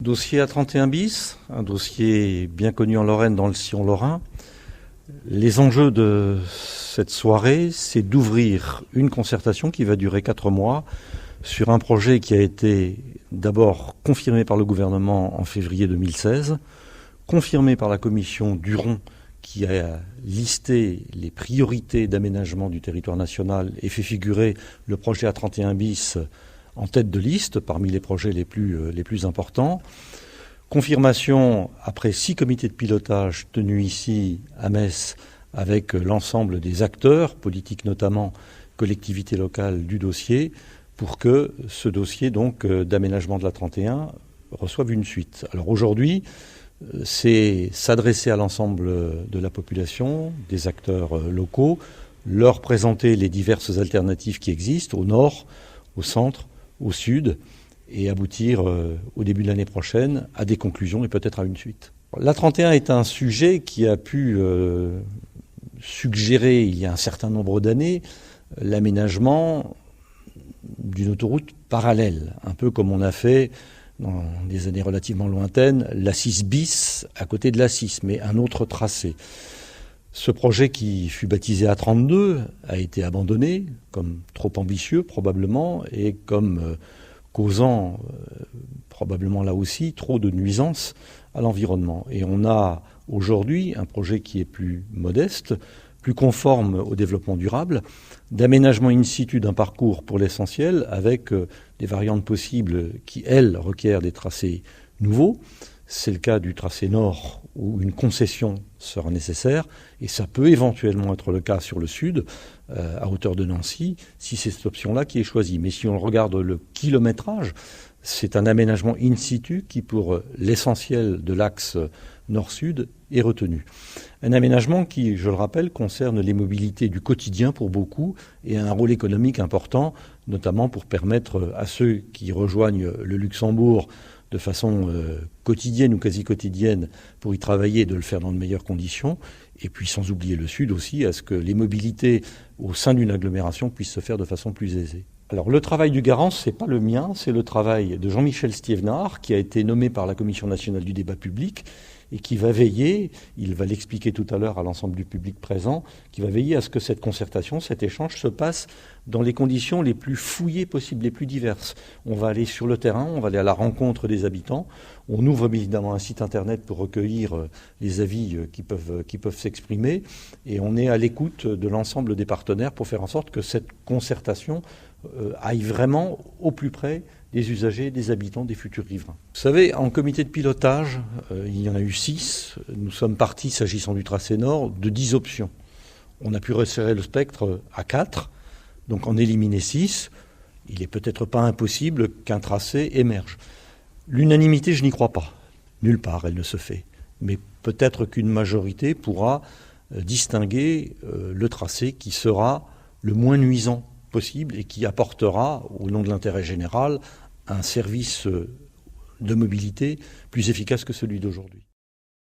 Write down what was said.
Dossier A31 bis, un dossier bien connu en Lorraine dans le sillon lorrain. Les enjeux de cette soirée, c'est d'ouvrir une concertation qui va durer 4 mois sur un projet qui a été d'abord confirmé par le gouvernement en février 2016, confirmé par la commission Duron qui a listé les priorités d'aménagement du territoire national et fait figurer le projet A31 bis en tête de liste parmi les projets les plus importants. Confirmation après 6 comités de pilotage tenus ici à Metz avec l'ensemble des acteurs, politiques notamment, collectivités locales du dossier, pour que ce dossier donc d'aménagement de l'A31 reçoive une suite. Alors aujourd'hui, c'est s'adresser à l'ensemble de la population, des acteurs locaux, leur présenter les diverses alternatives qui existent au nord, au centre, au sud, et aboutir au début de l'année prochaine à des conclusions et peut-être à une suite. L'A31 est un sujet qui a pu suggérer il y a un certain nombre d'années l'aménagement d'une autoroute parallèle, un peu comme on a fait dans des années relativement lointaines l'A6 bis à côté de l'A6, mais un autre tracé. Ce projet qui fut baptisé A32 a été abandonné comme trop ambitieux probablement et comme causant probablement là aussi trop de nuisances à l'environnement. Et on a aujourd'hui un projet qui est plus modeste, plus conforme au développement durable, d'aménagement in situ d'un parcours pour l'essentiel avec des variantes possibles qui, elles, requièrent des tracés nouveaux. C'est le cas du tracé nord où une concession sera nécessaire et ça peut éventuellement être le cas sur le sud, à hauteur de Nancy, si c'est cette option-là qui est choisie. Mais si on regarde le kilométrage, c'est un aménagement in situ qui, pour l'essentiel de l'axe nord-sud, est retenu. Un aménagement qui, je le rappelle, concerne les mobilités du quotidien pour beaucoup et a un rôle économique important, notamment pour permettre à ceux qui rejoignent le Luxembourg de façon quotidienne ou quasi quotidienne pour y travailler et de le faire dans de meilleures conditions. Et puis sans oublier le sud aussi, à ce que les mobilités au sein d'une agglomération puissent se faire de façon plus aisée. Alors le travail du garant, c'est pas le mien, c'est le travail de Jean-Michel Stiévenard qui a été nommé par la Commission nationale du débat public et qui va veiller, il va l'expliquer tout à l'heure à l'ensemble du public présent, qui va veiller à ce que cette concertation, cet échange se passe dans les conditions les plus fouillées possibles, les plus diverses. On va aller sur le terrain, on va aller à la rencontre des habitants. On ouvre évidemment un site internet pour recueillir les avis qui peuvent s'exprimer et on est à l'écoute de l'ensemble des partenaires pour faire en sorte que cette concertation aille vraiment au plus près des usagers, des habitants, des futurs riverains. Vous savez, en comité de pilotage, il y en a eu 6. Nous sommes partis, s'agissant du tracé nord, de 10 options. On a pu resserrer le spectre à 4, donc en éliminer 6. Il n'est peut-être pas impossible qu'un tracé émerge. L'unanimité, je n'y crois pas. Nulle part, elle ne se fait. Mais peut-être qu'une majorité pourra distinguer le tracé qui sera le moins nuisant possible et qui apportera, au nom de l'intérêt général, un service de mobilité plus efficace que celui d'aujourd'hui.